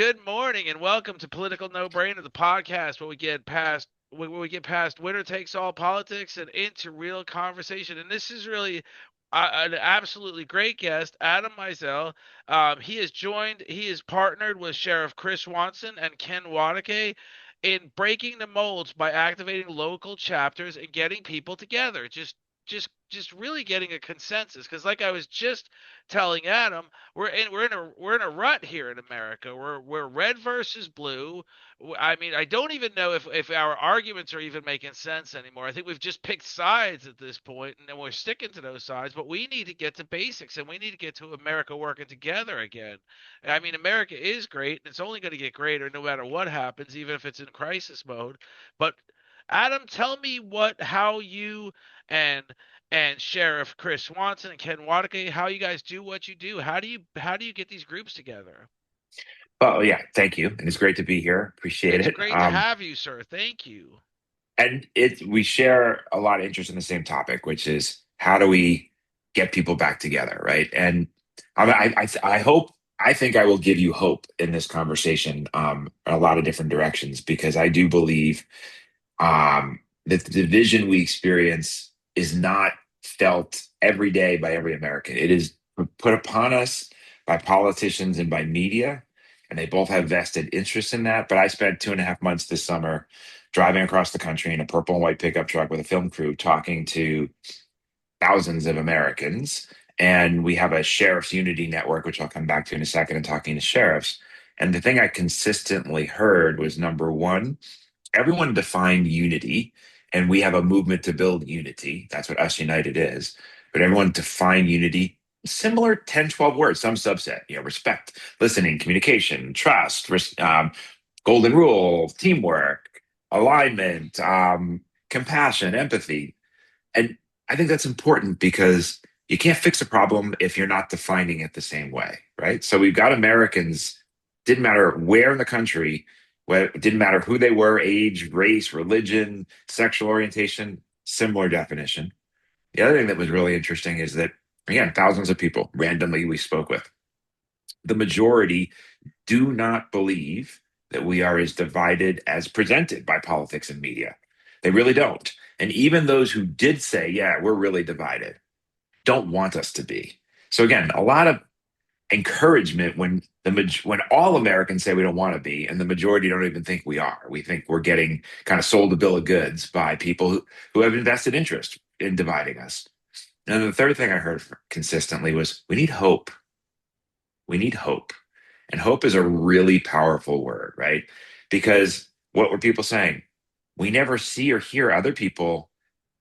Good morning and welcome to Political No Brainer, the podcast where we get past winner takes all politics and into real conversation. And this is really an absolutely great guest, Adam Mizell. He is partnered with Sheriff Chris Watson and Ken Wadake in breaking the molds by activating local chapters and getting people together. Just really getting a consensus, because like I was just telling Adam, we're in a rut here in America. We're red versus blue. I mean, I don't even know if our arguments are even making sense anymore. I think we've just picked sides at this point, and then we're sticking to those sides. But we need to get to basics, and we need to get to America working together again. I mean, America is great, and it's only going to get greater no matter what happens, even if it's in crisis mode. But Adam, tell me how you and Sheriff Chris Swanson and Ken Wadake, how you guys do what you do. How do you get these groups together? Oh yeah, thank you. And it's great to be here. Appreciate It's it. great to have you, sir. Thank you. And we share a lot of interest in the same topic, which is how do we get people back together, right? And I hope I think I will give you hope in this conversation in a lot of different directions because I do believe that the division we experience is not felt every day by every American. It is put upon us by politicians and by media, and they both have vested interest in that. But I spent 2.5 months this summer driving across the country in a purple and white pickup truck with a film crew talking to thousands of Americans. And we have a sheriff's unity network, which I'll come back to in a second, and talking to sheriffs. And the thing I consistently heard was number one, everyone defined unity, and we have a movement to build unity. That's what Us United is. But everyone defined unity, similar 10, 12 words, some subset, respect, listening, communication, trust, golden rule, teamwork, alignment, compassion, empathy. And I think that's important because you can't fix a problem if you're not defining it the same way, right? So we've got Americans, didn't matter where in the country, where it didn't matter who they were, age, race, religion, sexual orientation, similar definition. The other thing that was really interesting is that, again, thousands of people randomly we spoke with. The majority do not believe that we are as divided as presented by politics and media. They really don't. And even those who did say, yeah, we're really divided, don't want us to be. So again, a lot of encouragement when when all Americans say we don't want to be, and the majority don't even think we are. We think we're getting kind of sold a bill of goods by people who have invested interest in dividing us. And the third thing I heard consistently was we need hope. We need hope. And hope is a really powerful word, right? Because what were people saying? We never see or hear other people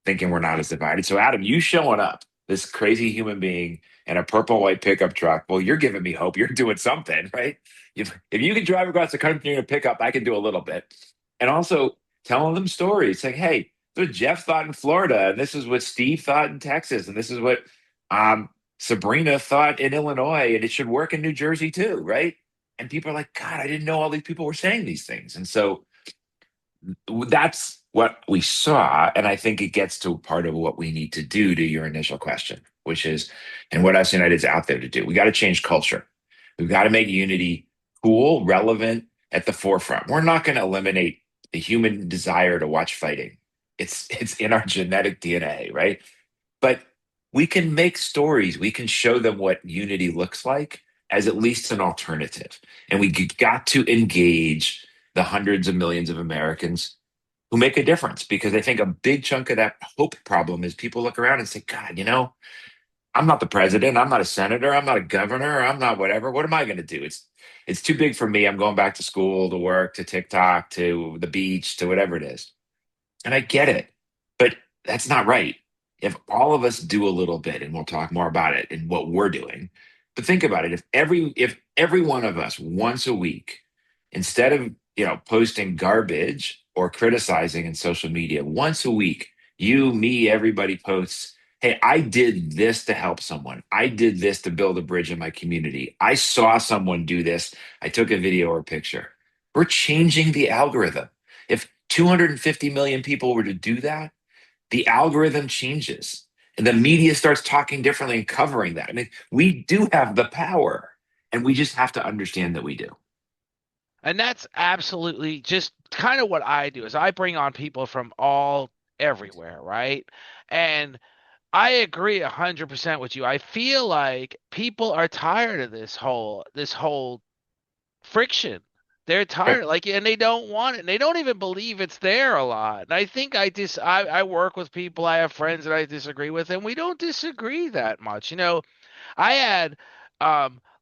thinking we're not as divided. So, Adam, you showing up, this crazy human being in a purple and white pickup truck, well, you're giving me hope. You're doing something, right? If you can drive across the country in a pickup, I can do a little bit. And also telling them stories, saying, hey, this is what Jeff thought in Florida, and this is what Steve thought in Texas, and this is what um, Sabrina thought in Illinois, and it should work in New Jersey too, right? And people are like, God, I didn't know all these people were saying these things. And so that's what we saw. And I think it gets to part of what we need to do to your initial question, which is, and what Us United is out there to do. We got to change culture. We've got to make unity cool, relevant, at the forefront. We're not going to eliminate the human desire to watch fighting. It's in our genetic DNA, right? But we can make stories. We can show them what unity looks like as at least an alternative. And we got to engage the hundreds of millions of Americans who make a difference because I think a big chunk of that hope problem is people look around and say, God, I'm not the president, I'm not a senator, I'm not a governor, I'm not whatever. What am I going to do? It's too big for me. I'm going back to school, to work, to TikTok, to the beach, to whatever it is. And I get it. But that's not right. If all of us do a little bit, and we'll talk more about it and what we're doing, but think about it. If every one of us once a week, instead of posting garbage or criticizing in social media, once a week, you, me, everybody posts, hey, I did this to help someone. I did this to build a bridge in my community. I saw someone do this. I took a video or a picture. We're changing the algorithm. If 250 million people were to do that, the algorithm changes and the media starts talking differently and covering that. I mean, we do have the power and we just have to understand that we do. And that's absolutely just kind of what I do is I bring on people from all everywhere, right? And I agree 100% with you. I feel like people are tired of this whole friction. They're tired, like, and they don't want it. And they don't even believe it's there a lot. And I think I work with people, I have friends that I disagree with, and we don't disagree that much. I had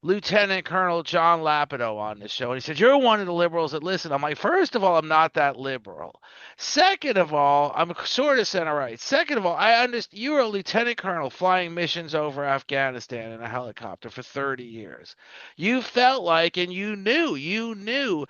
Lieutenant Colonel John Lapido on this show, and he said, "You're one of the liberals that listen." I'm like, first of all, I'm not that liberal. Second of all, I'm sort of center right. Second of all, I understand you were a lieutenant colonel flying missions over Afghanistan in a helicopter for 30 years. You felt like, and you knew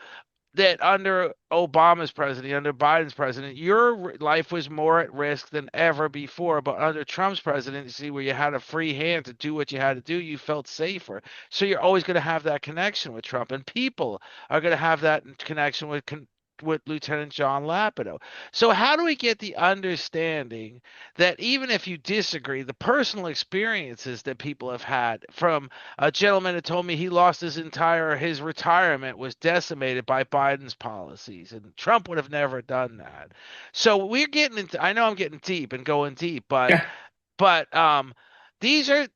that under Obama's presidency, under Biden's presidency, your life was more at risk than ever before. But under Trump's presidency, where you had a free hand to do what you had to do, you felt safer. So you're always going to have that connection with Trump, and people are going to have that connection with Lieutenant John Lapido. So how do we get the understanding that even if you disagree, the personal experiences that people have had from a gentleman that told me he lost his retirement was decimated by Biden's policies, and Trump would have never done that. So we're getting into. I know I'm getting deep and going deep, but Yeah. but um, these are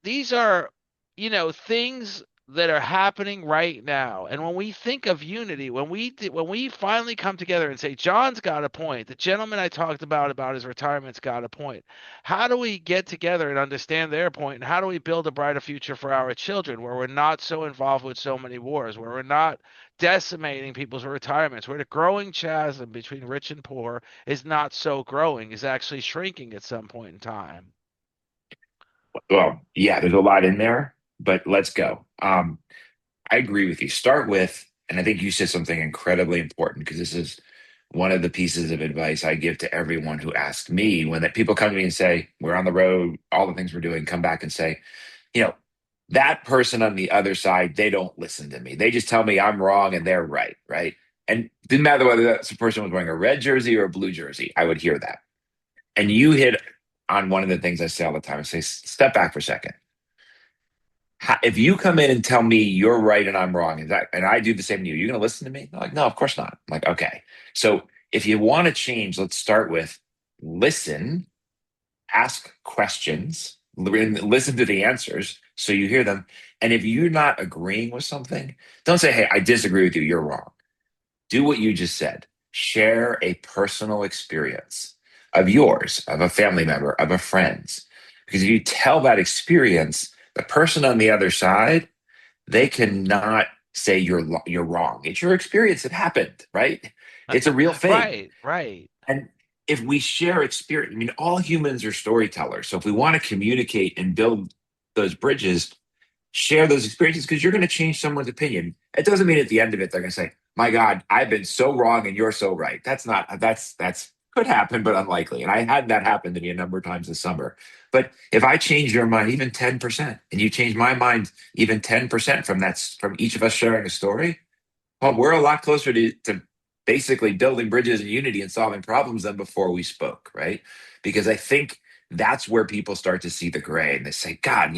things that are happening right now. And when we think of unity, when we finally come together and say John's got a point, the gentleman I talked about his retirement's got a point. How do we get together and understand their point, and how do we build a brighter future for our children where we're not so involved with so many wars, where we're not decimating people's retirements, where the growing chasm between rich and poor is not so growing, is actually shrinking at some point in time? Well, yeah, there's a lot in there, but let's go. I agree with you. Start with, and I think you said something incredibly important because this is one of the pieces of advice I give to everyone who asks me when that people come to me and say, we're on the road, all the things we're doing, come back and say, you know, that person on the other side, they don't listen to me. They just tell me I'm wrong and they're right, right? And it didn't matter whether that person was wearing a red jersey or a blue jersey, I would hear that. And you hit on one of the things I say all the time. I say, step back for a second. If you come in and tell me you're right and I'm wrong, and I do the same to you, you're going to listen to me? They're like, no, of course not. I'm like, okay. So if you want to change, let's start with listen, ask questions, listen to the answers so you hear them. And if you're not agreeing with something, don't say, hey, I disagree with you. You're wrong. Do what you just said. Share a personal experience of yours, of a family member, of a friend's. Because if you tell that experience, the person on the other side, they cannot say you're wrong. It's your experience. It happened, right? It's a real thing. Right, right. And if we share experience, I mean, all humans are storytellers. So if we want to communicate and build those bridges, share those experiences because you're going to change someone's opinion. It doesn't mean at the end of it they're going to say, "My God, I've been so wrong and you're so right." That's not that's could happen, but unlikely. And I had that happen to me a number of times this summer. But if I change your mind even 10%, and you change my mind even 10% from each of us sharing a story, well, we're a lot closer to basically building bridges and unity and solving problems than before we spoke, right? Because I think that's where people start to see the gray and they say, God,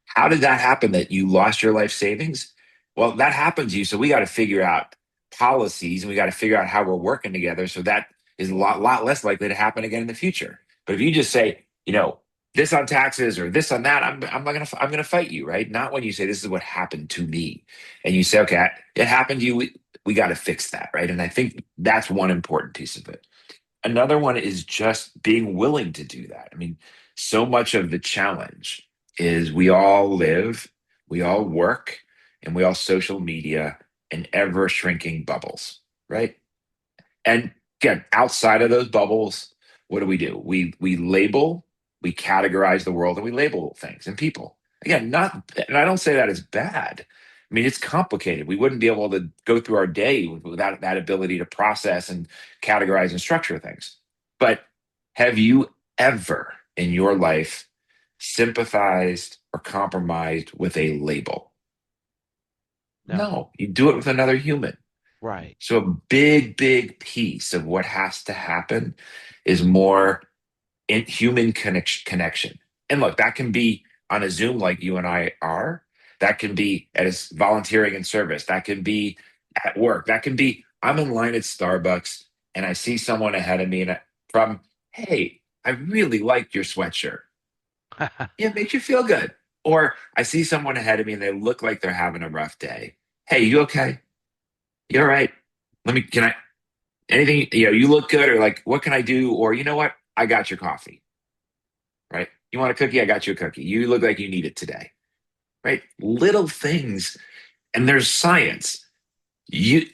how did that happen that you lost your life savings? Well, that happened to you. So we got to figure out policies and we got to figure out how we're working together so that is a lot less likely to happen again in the future. But if you just say, this on taxes or this on that, I'm gonna fight you, right? Not when you say this is what happened to me, and you say, okay, it happened to you. We got to fix that, right? And I think that's one important piece of it. Another one is just being willing to do that. I mean, so much of the challenge is we all live, we all work, and we all social media in ever shrinking bubbles, right? And again, outside of those bubbles, what do? We label, we categorize the world, and we label things and people. Again, not, and I don't say that as bad. I mean, it's complicated. We wouldn't be able to go through our day without that ability to process and categorize and structure things. But have you ever in your life sympathized or compromised with a label? No. No, you do it with another human. Right. So a big, big piece of what has to happen is more human connection. And look, that can be on a Zoom like you and I are. That can be as volunteering in service. That can be at work. That can be I'm in line at Starbucks and I see someone ahead of me from, hey, I really like your sweatshirt. Yeah, it makes you feel good. Or I see someone ahead of me and they look like they're having a rough day. Hey, you okay? You all right? Can I, anything, you look good, or like, what can I do? Or you know what? I got your coffee, right? You want a cookie? I got you a cookie. You look like you need it today, right? Little things. And there's science.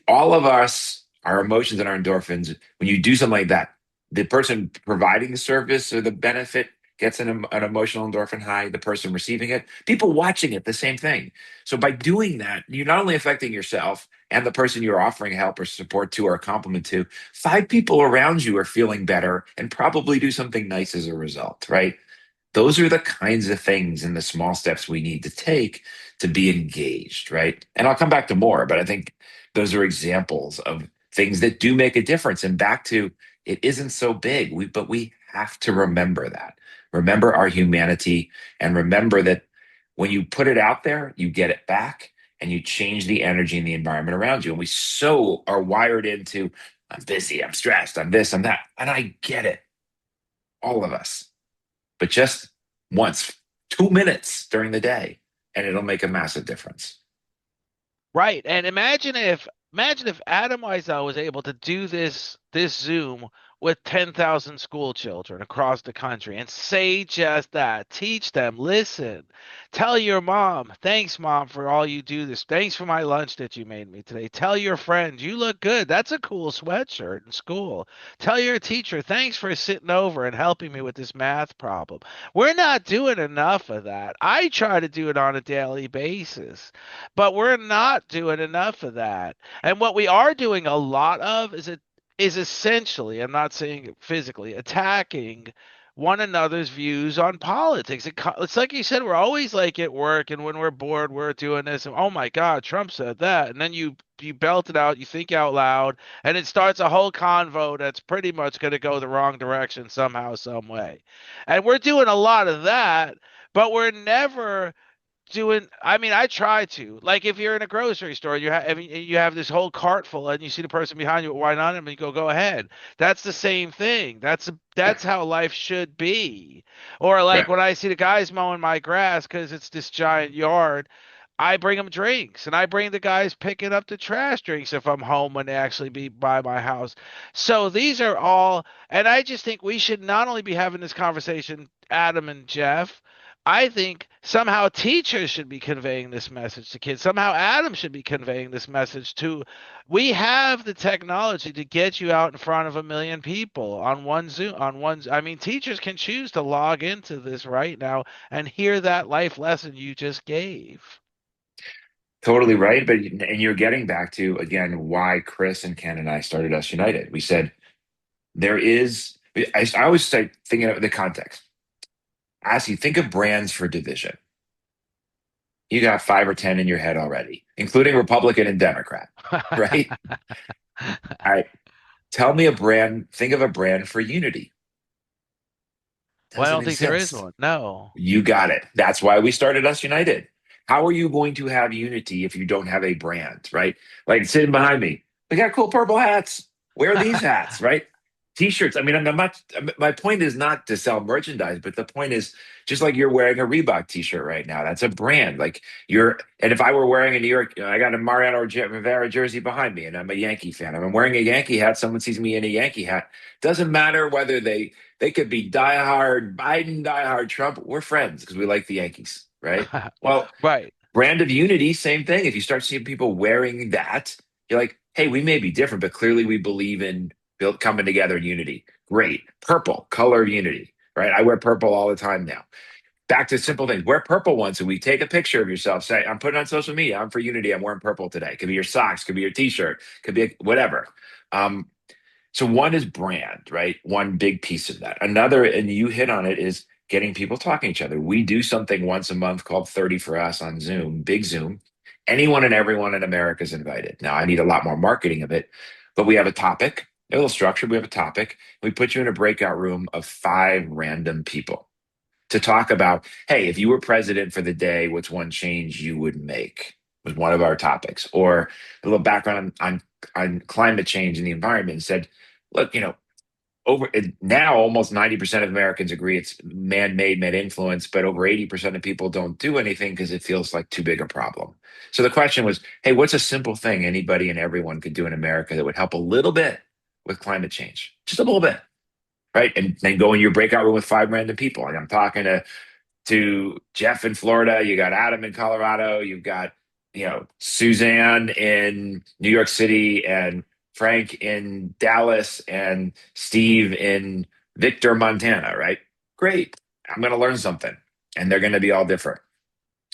All of us, our emotions and our endorphins, when you do something like that, the person providing the service or the benefit gets an emotional endorphin high, the person receiving it, people watching it, the same thing. So by doing that, you're not only affecting yourself and the person you're offering help or support to or a compliment to, five people around you are feeling better and probably do something nice as a result, right? Those are the kinds of things and the small steps we need to take to be engaged, right? And I'll come back to more, but I think those are examples of things that do make a difference. And back to it isn't so big, but we have to remember that. Remember our humanity and remember that when you put it out there, you get it back and you change the energy in the environment around you. And we so are wired into, I'm busy, I'm stressed, I'm this, I'm that. And I get it, all of us, but just once, 2 minutes during the day, and it'll make a massive difference. Right. And imagine if Adam Mizell was able to do this Zoom with 10,000 school children across the country and say just that. Teach them, listen. Tell your mom, thanks mom for all you do this. Thanks for my lunch that you made me today. Tell your friends, you look good. That's a cool sweatshirt in school. Tell your teacher, thanks for sitting over and helping me with this math problem. We're not doing enough of that. I try to do it on a daily basis, but we're not doing enough of that. And what we are doing a lot of is essentially, I'm not saying physically, attacking one another's views on politics. It's like you said, we're always like at work, and when we're bored, we're doing this. And oh my God, Trump said that, and then you belt it out, you think out loud, and it starts a whole convo that's pretty much going to go the wrong direction somehow, some way. And we're doing a lot of that, but we're never doing. I mean, I try to, like, if you're in a grocery store, you have this whole cart full and you see the person behind you, why not, and you go ahead. That's the same thing. Yeah, That's how life should be. Or like right. when I see the guys mowing my grass because it's this giant yard, I bring them drinks, and I bring the guys picking up the trash drinks if I'm home when they actually be by my house. So these are all, and I just think we should not only be having this conversation, Adam and Jeff. I think somehow teachers should be conveying this message to kids. Somehow Adam should be conveying this message to. We have the technology to get you out in front of a million people on one Zoom, on one. I mean, teachers can choose to log into this right now and hear that life lesson you just gave. Totally right. And you're getting back to, again, why Chris and Ken and I started Us United. We said, there is, I always say, thinking of the context. As you think of brands for division, you got five or 10 in your head already, including Republican and Democrat, right? All right. Tell me a brand, think of a brand for unity. Well, I Doesn't don't think there is exist. one. No. You got it. That's why we started Us United. How are you going to have unity if you don't have a brand, right? Like sitting behind me, we got cool purple hats. Wear these hats, right? T-shirts. I mean, I'm not. My point is not to sell merchandise, but the point is just like you're wearing a Reebok T-shirt right now. That's a brand. Like you're. And if I were wearing a New York, I got a Mariano Rivera jersey behind me, and I'm a Yankee fan. If I'm wearing a Yankee hat, someone sees me in a Yankee hat. Doesn't matter whether they could be diehard Biden, diehard Trump. We're friends because we like the Yankees, right? Well, Right. brand of unity, same thing. If you start seeing people wearing that, you're like, hey, we may be different, but clearly we believe in coming together in unity. Great. Purple, color of unity, right? I wear purple all the time now. Back to simple things. Wear purple once a week. Take a picture of yourself. Say, I'm putting on social media. I'm for unity. I'm wearing purple today. Could be your socks. Could be your t-shirt. Could be whatever. Um, so one is brand, right? One big piece of that. Another, and you hit on it, is getting people talking to each other. We do something once a month called 30 for Us on Zoom, big Zoom. Anyone and everyone in America is invited. Now, I need a lot more marketing of it, but we have a topic, a little structure. We have a topic. We put you in a breakout room of five random people to talk about, hey, if you were president for the day, what's one change you would make? was one of our topics, or a little background on climate change and the environment, and said, look, over now almost 90% of Americans agree it's man-made, man-influenced, but over 80% of people don't do anything because it feels like too big a problem. So the question was, hey, what's a simple thing anybody and everyone could do in America that would help a little bit with climate change? Just a little bit, right? And then go in your breakout room with five random people. And I'm talking to Jeff in Florida, you got Adam in Colorado, you've got, Suzanne in New York City, and Frank in Dallas, and Steve in Victor, Montana, right? Great. I'm going to learn something. And they're going to be all different.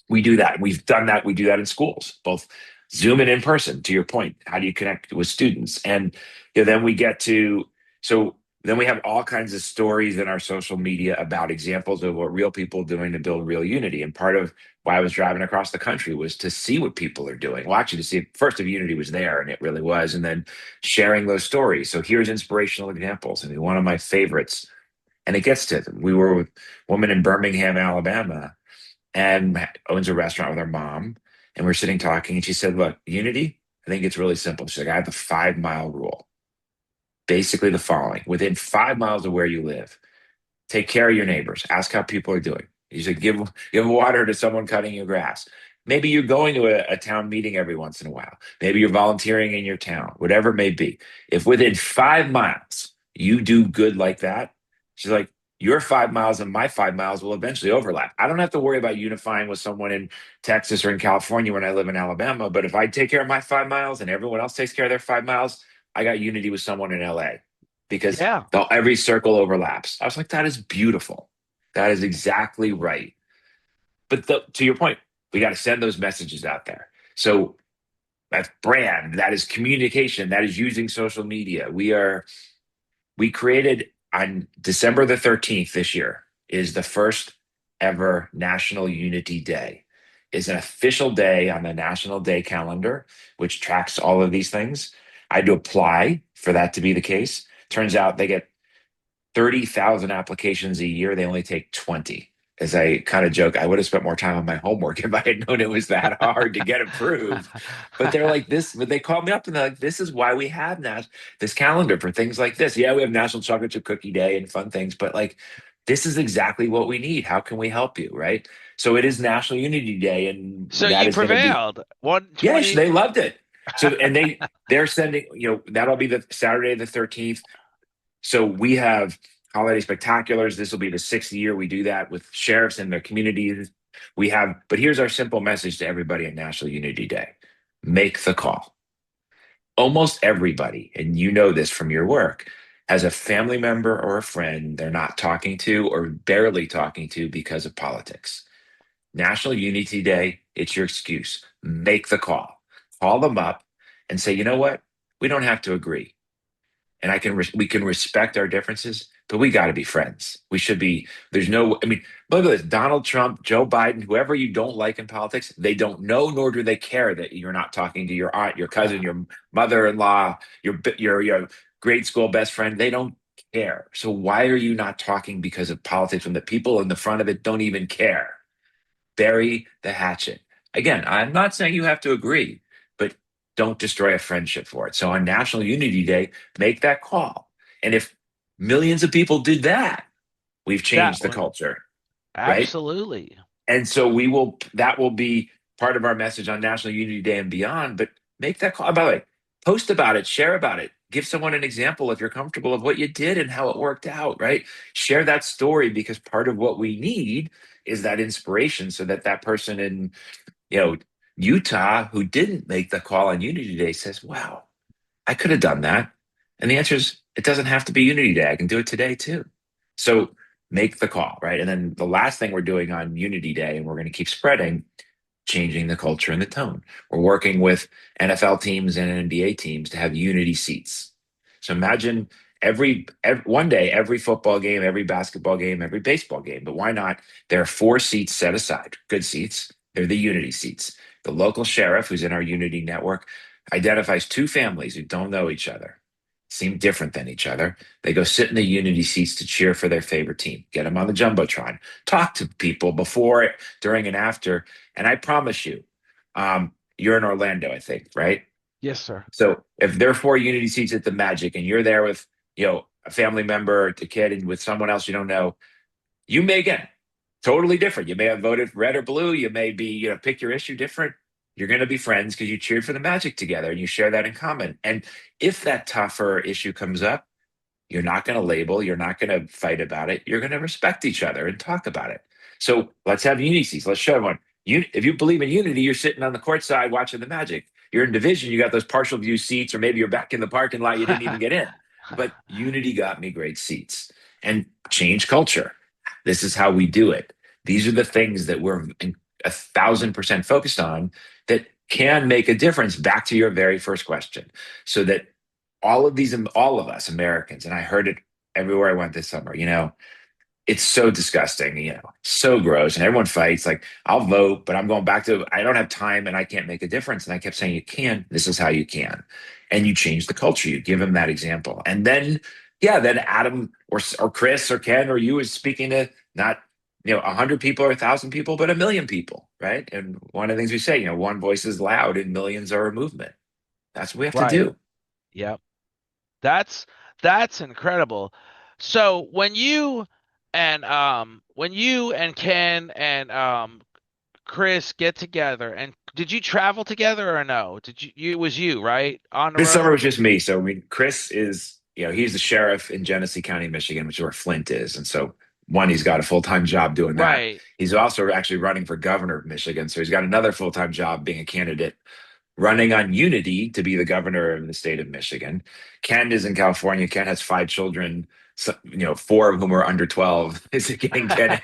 We do that. We've done that. We do that in schools, both Zoom and in person. To your point, how do you connect with students? And then we get to so then we have all kinds of stories in our social media about examples of what real people are doing to build real unity. And part of why I was driving across the country was to see what people are doing. Well, actually, to see first if unity was there, and it really was, and then sharing those stories. So here's inspirational examples. I mean, one of my favorites, and it gets to them. We were with a woman in Birmingham, Alabama, and owns a restaurant with her mom. And we're sitting talking, and she said, look, unity, I think it's really simple. She's like, I have the 5 mile rule. Basically, the following: within 5 miles of where you live, take care of your neighbors. Ask how people are doing. You should give water to someone cutting your grass. Maybe you're going to a town meeting every once in a while. Maybe you're volunteering in your town, whatever it may be. If within 5 miles you do good like that, she's like, your 5 miles and my 5 miles will eventually overlap. I don't have to worry about unifying with someone in Texas or in California when I live in Alabama. But if I take care of my 5 miles and everyone else takes care of their 5 miles, I got unity with someone in LA because Yeah. every circle overlaps. I was like, that is beautiful. That is exactly right. But to your point, we got to send those messages out there. So that's brand, that is communication, that is using social media. We created on December the 13th this year is the first ever National Unity Day. Is an official day on the National Day calendar, which tracks all of these things. I had to apply for that to be the case. Turns out they get 30,000 applications a year. They only take 20. As I kind of joke, I would have spent more time on my homework if I had known it was that hard to get approved. But they're like this, but they called me up and they're like, this is why we have this calendar for things like this. Yeah, we have National Chocolate Chip Cookie Day and fun things, but like, this is exactly what we need. How can we help you? Right. So it is National Unity Day, and So that you is going to be, prevailed. yes, 120. they loved it. So, and they're sending, that'll be the Saturday the 13th. So we have holiday spectaculars. This will be the sixth year we do that with sheriffs in their communities. But here's our simple message to everybody at National Unity Day: make the call. Almost everybody, and you know this from your work, has a family member or a friend they're not talking to or barely talking to because of politics. National Unity Day, it's your excuse. Make the call. Call them up and say, you know what? We don't have to agree, and we can respect our differences, but we got to be friends. We should be. There's no. I mean, look at this: Donald Trump, Joe Biden, whoever you don't like in politics, they don't know nor do they care that you're not talking to your aunt, your cousin, your mother-in-law, your grade school best friend. They don't care. So why are you not talking because of politics when the people in the front of it don't even care? Bury the hatchet. Again, I'm not saying you have to agree, but don't destroy a friendship for it. So on National Unity Day, make that call. And if millions of people did that, we've That changed the one. culture, right? Absolutely. And so that will be part of our message on National Unity Day and beyond. But make that call. By the way, post about it, share about it, give someone an example if you're comfortable of what you did and how it worked out, right? Share that story, because part of what we need is that inspiration so that that person in, you know, Utah who didn't make the call on Unity Day says, wow, I could have done that. And the answer is, it doesn't have to be Unity Day. I can do it today too. So make the call, right? And then the last thing we're doing on Unity Day, and we're going to keep spreading, changing the culture and the tone. We're working with NFL teams and NBA teams to have unity seats. So imagine one day, every football game, every basketball game, every baseball game. But why not? There are 4 seats set aside, good seats. They're the unity seats. The local sheriff, who's in our unity network, identifies 2 families who don't know each other, seem different than each other. They go sit in the unity seats to cheer for their favorite team, get them on the Jumbotron, talk to people before, during, and after. And I promise you, you're in Orlando, I think, right? Yes, sir. So if there are four Unity seats at the Magic and you're there with, a family member, a kid, and with someone else you don't know, you may get totally different. You may have voted red or blue. You may be, pick your issue different. You're going to be friends because you cheered for the Magic together and you share that in common. And if that tougher issue comes up, you're not going to label, you're not going to fight about it. You're going to respect each other and talk about it. So let's have unity seats. Let's show everyone. If you believe in unity, you're sitting on the court side watching the Magic. You're in division, you got those partial view seats, or maybe you're back in the parking lot, you didn't even get in. But unity got me great seats and change culture. This is how we do it. These are the things that we're 1,000% focused on that can make a difference. Back to your very first question, so that all of us Americans, and I heard it everywhere I went this summer, it's so disgusting, so gross. And everyone fights like, I'll vote, but I'm going back to, I don't have time and I can't make a difference. And I kept saying, you can, this is how you can. And you change the culture. You give them that example. And then, yeah, then Adam or Chris or Ken or you is speaking to not, 100 people or 1,000 people, but 1,000,000 people, right? And one of the things we say, one voice is loud and millions are a movement. That's what we have to Right. do. Yep. That's that's incredible. So when you and Ken and Chris get together, and did you travel together or no? It was you, right? On the This summer road? was just me. So I mean, Chris is, he's the sheriff in Genesee County, Michigan, which is where Flint is. And so one, he's got a full-time job doing that. Right. He's also actually running for governor of Michigan. So he's got another full-time job being a candidate running on Unity to be the governor of the state of Michigan. Ken is in California. Ken has five children. So, four of whom are under 12. Is it getting Ken?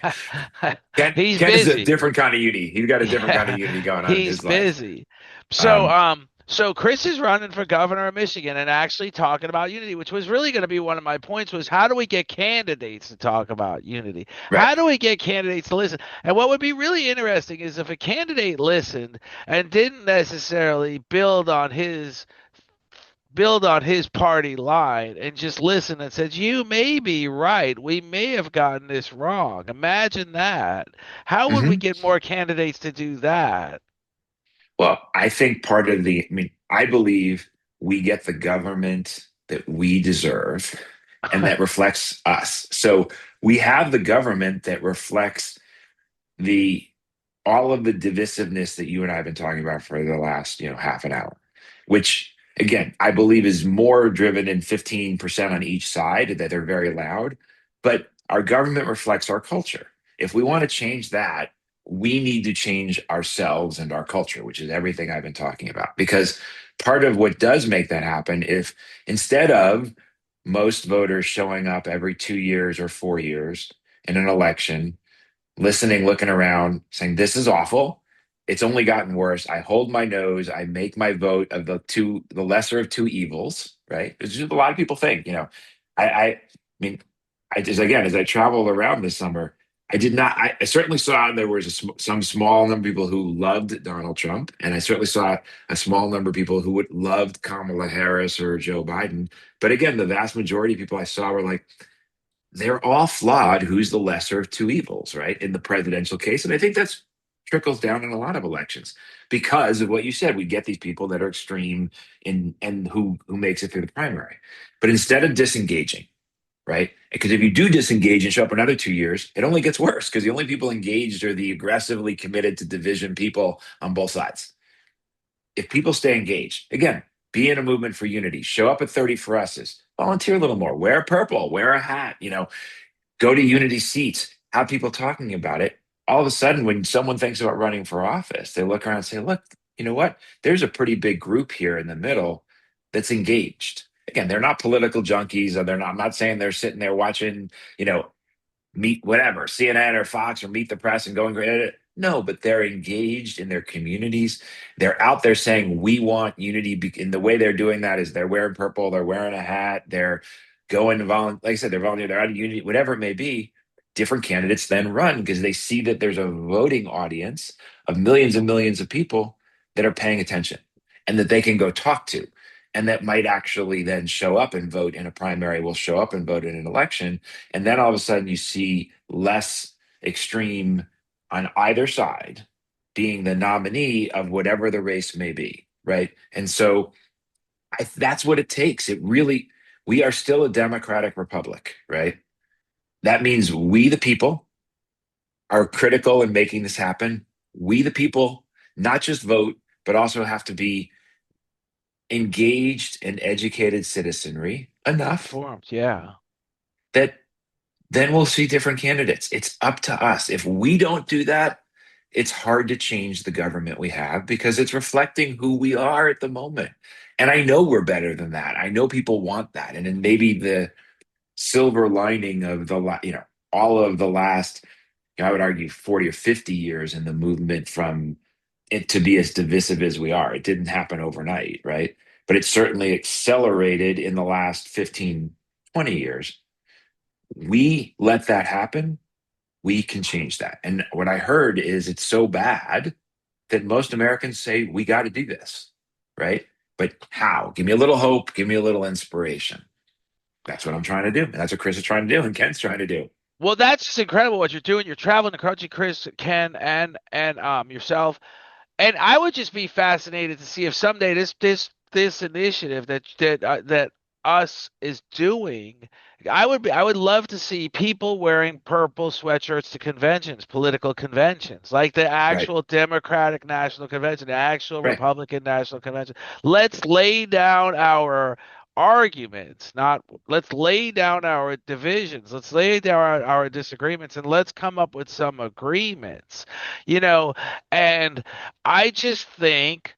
He's Ken is a busy. different kind of Unity. He's got a different kind of Yeah, Unity going on in he's his life. busy. So, Um, so Chris is running for governor of Michigan and actually talking about unity, which was really going to be one of my points was how do we get candidates to talk about unity? right. How do we get candidates to listen? And what would be really interesting is if a candidate listened and didn't necessarily build on his party line and just listen and said, you may be right. We may have gotten this wrong. Imagine that. How would we Mhm. get more candidates to do that? Well, I think I believe we get the government that we deserve and that reflects us. So we have the government that reflects the all of the divisiveness that you and I have been talking about for the last, half an hour, which again, I believe is more driven in 15% on each side that they're very loud, but our government reflects our culture. If we want to change that, we need to change ourselves and our culture, which is everything I've been talking about. Because part of what does make that happen, if instead of most voters showing up every 2 years or 4 years in an election listening, looking around, saying, this is awful. It's only gotten worse. I hold my nose. I make my vote of the lesser of two evils, right? It's just a lot of people think, I mean, I just, again, as I traveled around this summer, I did not, I certainly saw there was some small number of people who loved Donald Trump. And I certainly saw a small number of people who would loved Kamala Harris or Joe Biden. But again, the vast majority of people I saw were like, they're all flawed. Who's the lesser of two evils, right? In the presidential case. And I think that's trickles down in a lot of elections because of what you said. We get these people that are extreme in and who makes it through the primary. But instead of disengaging, right? Because if you do disengage and show up another 2 years, it only gets worse because the only people engaged are the aggressively committed to division people on both sides. If people stay engaged, again, be in a movement for unity, show up at 30 for us is volunteer a little more, wear purple, wear a hat, go to unity seats, have people talking about it. All of a sudden, when someone thinks about running for office, they look around and say, look, you know what? There's a pretty big group here in the middle that's engaged. Again, they're not political junkies, or I'm not saying they're sitting there watching, you know, meet whatever, CNN or Fox or Meet the Press and going, no, but they're engaged in their communities. They're out there saying, we want unity. And the way they're doing that is they're wearing purple, they're wearing a hat, they're going to volunteer. Like I said, they're volunteering, they're out of unity, whatever it may be. Different candidates then run because they see that there's a voting audience of millions and millions of people that are paying attention and that they can go talk to. And that might actually then show up and vote in a primary, will show up and vote in an election. And then all of a sudden you see less extreme on either side being the nominee of whatever the race may be, right? And so that's what it takes. We are still a democratic republic, right? That means we, the people, are critical in making this happen. We, the people, not just vote, but also have to be engaged and educated citizenry enough Informed, yeah. that then we'll see different candidates. It's up to us. If we don't do that, it's hard to change the government we have because it's reflecting who we are at the moment. And I know we're better than that. I know people want that. And then maybe the silver lining of all of the last, I would argue 40 or 50 years in the movement from it to be as divisive as we are. It didn't happen overnight, right? But it certainly accelerated in the last 15, 20 years. We let that happen, we can change that. And what I heard is it's so bad that most Americans say, we got to do this, right? But how? Give me a little hope, give me a little inspiration. That's what I'm trying to do. And that's what Chris is trying to do, and Ken's trying to do. Well, that's just incredible what you're doing. You're traveling the country, Chris, Ken, and yourself. And I would just be fascinated to see if someday this initiative that us is doing, I would love to see people wearing purple sweatshirts to conventions, political conventions, like the Right, actual Democratic National Convention, the actual right, Republican National Convention. Let's lay down our arguments, not let's lay down our divisions, let's lay down our disagreements, and let's come up with some agreements, you know. And I just think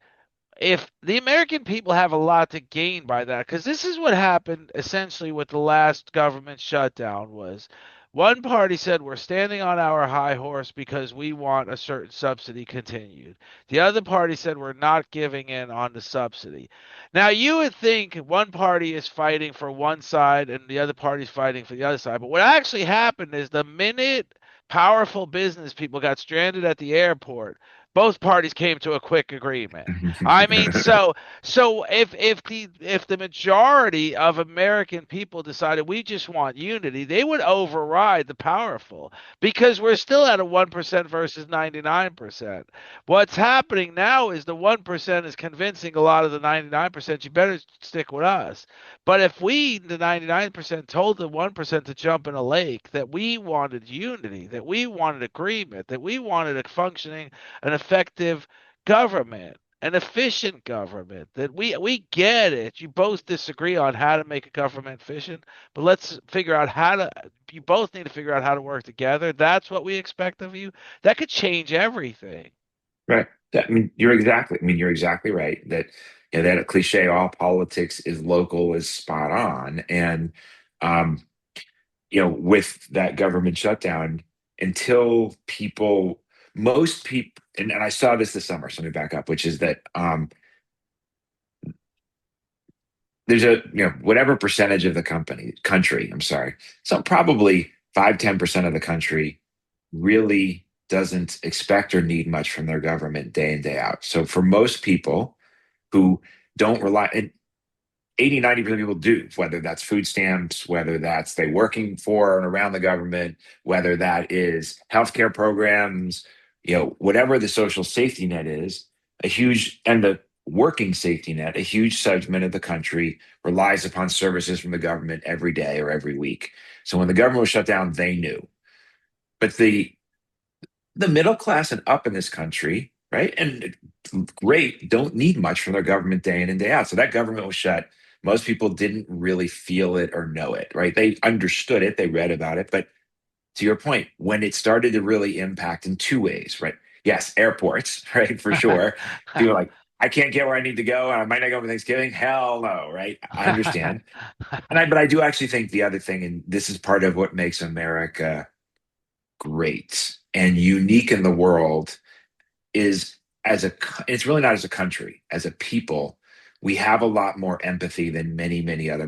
if the American people have a lot to gain by that, because this is what happened essentially with the last government shutdown was one party said we're standing on our high horse because we want a certain subsidy continued. The other party said we're not giving in on the subsidy. Now you would think one party is fighting for one side and the other party is fighting for the other side, but what actually happened is the minute powerful business people got stranded at the airport, both parties came to a quick agreement. I mean, so if the majority of American people decided we just want unity, they would override the powerful because we're still at a 1% versus 99%. What's happening now is the 1% is convincing a lot of the 99% you better stick with us. But if we, the 99%, told the 1% to jump in a lake, that we wanted unity, that we wanted agreement, that we wanted a functioning, an effective government, an efficient government, that we get it. You both disagree on how to make a government efficient, but let's figure out how to, you both need to figure out how to work together. That's what we expect of you. That could change everything. right. You're exactly right that, that cliche, all politics is local, is spot on. And, um, with that government shutdown, until most people, and I saw this summer, so let me back up, which is that there's whatever percentage of the country, I'm sorry, so probably 5-10% of the country really doesn't expect or need much from their government day in, day out. So for most people who don't rely, and 80-90% of people do, whether that's food stamps, whether that's they working for and around the government, whether that is healthcare programs, whatever the social safety net is, and the working safety net, a huge segment of the country relies upon services from the government every day or every week. So when the government was shut down, they knew. But the middle class and up in this country, right? And great, don't need much from their government day in and day out. So that government was shut. Most people didn't really feel it or know it, right? They understood it, they read about it. But to your point, when it started to really impact in two ways, right? Yes, airports, right? For sure. People are like, I can't get where I need to go, and I might not go for Thanksgiving. Hell no, right? I understand. But I do actually think the other thing, and this is part of what makes America great and unique in the world, is it's really not as a country, as a people, we have a lot more empathy than many other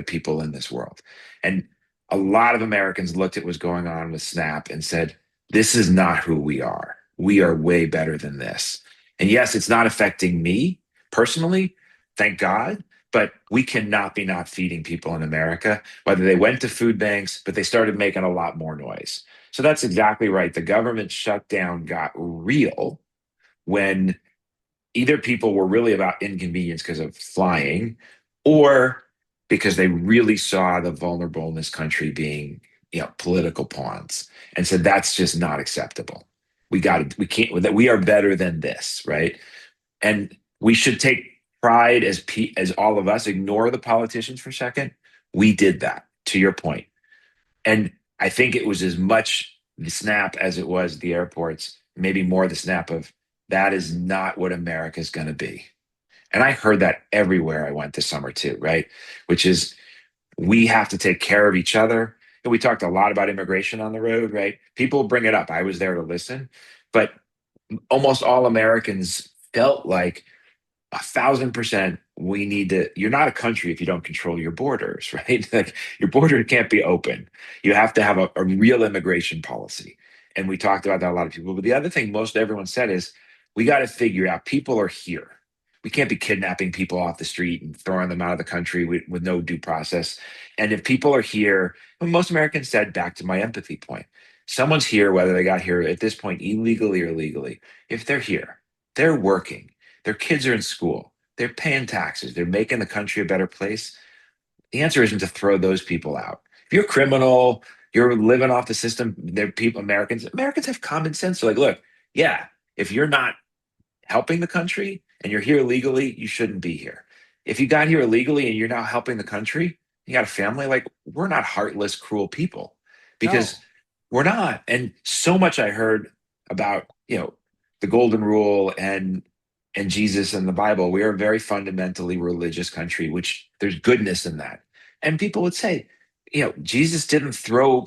people in this world. And a lot of Americans looked at what's going on with Snap and said, this is not who we are. We are way better than this. And yes, it's not affecting me personally, thank God, But we cannot be not feeding people in America, whether they went to food banks, but they started making a lot more noise. So that's exactly right. The government shutdown got real when either people were really about inconvenience because of flying, or because they really saw the vulnerable in this country being, political pawns, and said that's just not acceptable. We can't, that we are better than this, right? And we should take pride as all of us ignore the politicians for a second. We did that, to your point. And I think it was as much the snap as it was the airports, maybe more the snap of that is not what America's going to be. And I heard that everywhere I went this summer too, right? Which is we have to take care of each other. And we talked a lot about immigration on the road, right? People bring it up. I was there to listen, but almost all Americans felt like 1,000% we need to. You're not a country if you don't control your borders, right? Like your border can't be open. You have to have a real immigration policy. And we talked about that a lot of people. But the other thing most everyone said is we got to figure out people are here. We can't be kidnapping people off the street and throwing them out of the country with no due process. And if people are here, most Americans said, back to my empathy point, someone's here, whether they got here at this point illegally or legally. If they're here, they're working, their kids are in school, they're paying taxes, they're making the country a better place. The answer isn't to throw those people out. If you're a criminal, you're living off the system, they're people, Americans have common sense. They're like, look, yeah, if you're not helping the country and you're here illegally, you shouldn't be here. If you got here illegally and you're now helping the country, you got a family, like we're not heartless, cruel people, because No. we're not. And so much I heard about, the golden rule and Jesus and the Bible. We are a very fundamentally religious country, which there's goodness in that. And people would say, Jesus didn't throw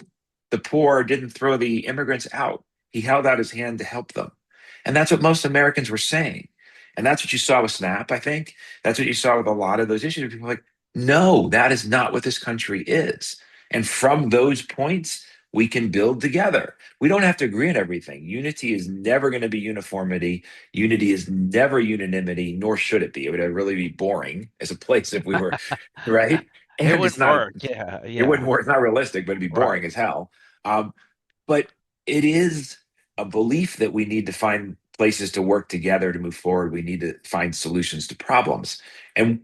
the poor, didn't throw the immigrants out. He held out his hand to help them. And that's what most Americans were saying. And that's what you saw with SNAP, I think. That's what you saw with a lot of those issues. People were like, no, that is not what this country is. And from those points, we can build together. We don't have to agree on everything. Unity is never going to be uniformity. Unity is never unanimity, nor should it be. It would really be boring as a place if we were, right? It And it's wouldn't not, work. Yeah, it wouldn't yeah. work. It's not realistic, but it'd be boring Right. as hell. Um, but it is a belief that we need to find places to work together to move forward. We need to find solutions to problems. And